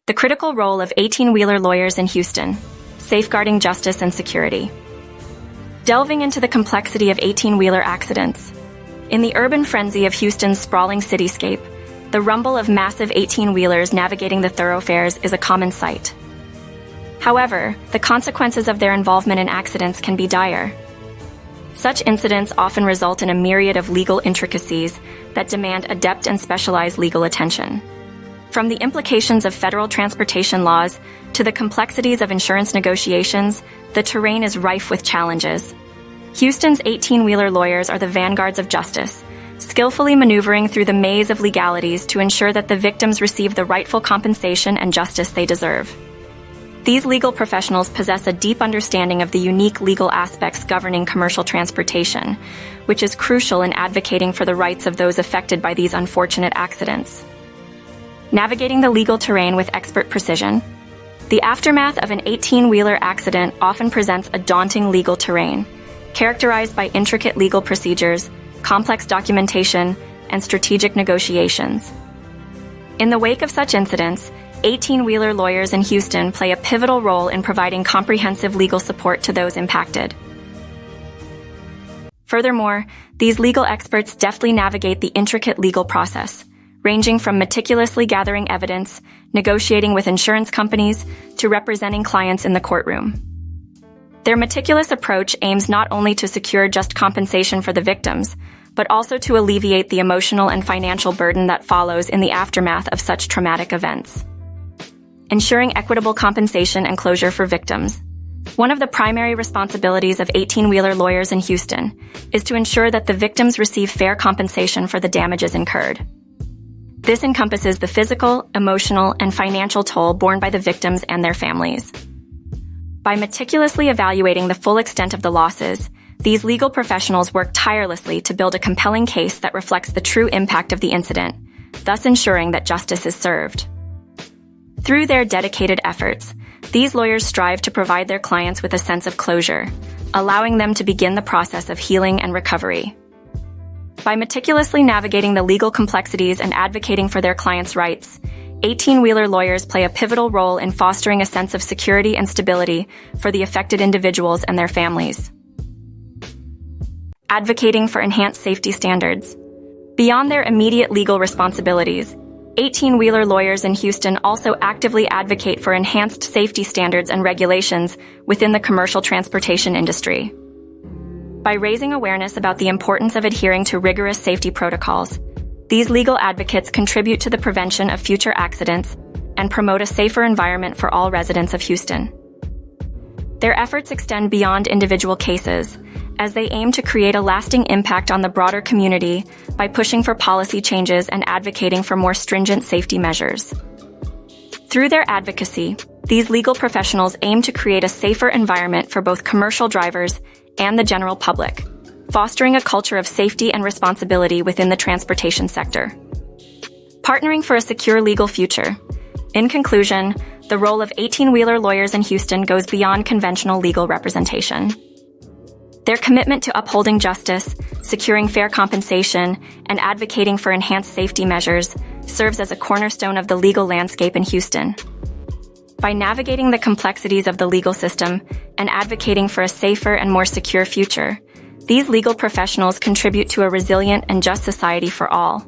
The critical role of 18-wheeler lawyers in Houston, safeguarding justice and security. Delving into the complexity of 18-wheeler accidents. In the urban frenzy of Houston's sprawling cityscape, the rumble of massive 18-wheelers navigating the thoroughfares is a common sight. However, the consequences of their involvement in accidents can be dire. Such incidents often result in a myriad of legal intricacies that demand adept and specialized legal attention. From the implications of federal transportation laws to the complexities of insurance negotiations, the terrain is rife with challenges. Houston's 18-wheeler lawyers are the vanguards of justice, skillfully maneuvering through the maze of legalities to ensure that the victims receive the rightful compensation and justice they deserve. These legal professionals possess a deep understanding of the unique legal aspects governing commercial transportation, which is crucial in advocating for the rights of those affected by these unfortunate accidents. Navigating the legal terrain with expert precision. The aftermath of an 18-wheeler accident often presents a daunting legal terrain, characterized by intricate legal procedures, complex documentation, and strategic negotiations. In the wake of such incidents, 18-wheeler lawyers in Houston play a pivotal role in providing comprehensive legal support to those impacted. Furthermore, these legal experts deftly navigate the intricate legal process, ranging from meticulously gathering evidence, negotiating with insurance companies, to representing clients in the courtroom. Their meticulous approach aims not only to secure just compensation for the victims, but also to alleviate the emotional and financial burden that follows in the aftermath of such traumatic events. Ensuring equitable compensation and closure for victims. One of the primary responsibilities of 18-wheeler lawyers in Houston is to ensure that the victims receive fair compensation for the damages incurred. This encompasses the physical, emotional, and financial toll borne by the victims and their families. By meticulously evaluating the full extent of the losses, these legal professionals work tirelessly to build a compelling case that reflects the true impact of the incident, thus ensuring that justice is served. Through their dedicated efforts, these lawyers strive to provide their clients with a sense of closure, allowing them to begin the process of healing and recovery. By meticulously navigating the legal complexities and advocating for their clients' rights, 18-wheeler lawyers play a pivotal role in fostering a sense of security and stability for the affected individuals and their families. Advocating for enhanced safety standards. Beyond their immediate legal responsibilities, 18-wheeler lawyers in Houston also actively advocate for enhanced safety standards and regulations within the commercial transportation industry. By raising awareness about the importance of adhering to rigorous safety protocols, these legal advocates contribute to the prevention of future accidents and promote a safer environment for all residents of Houston. Their efforts extend beyond individual cases, as they aim to create a lasting impact on the broader community by pushing for policy changes and advocating for more stringent safety measures. Through their advocacy, these legal professionals aim to create a safer environment for both commercial drivers and the general public, fostering a culture of safety and responsibility within the transportation sector. Partnering for a secure legal future. In conclusion, the role of 18-wheeler lawyers in Houston goes beyond conventional legal representation. Their commitment to upholding justice, securing fair compensation, and advocating for enhanced safety measures serves as a cornerstone of the legal landscape in Houston. By navigating the complexities of the legal system and advocating for a safer and more secure future, these legal professionals contribute to a resilient and just society for all.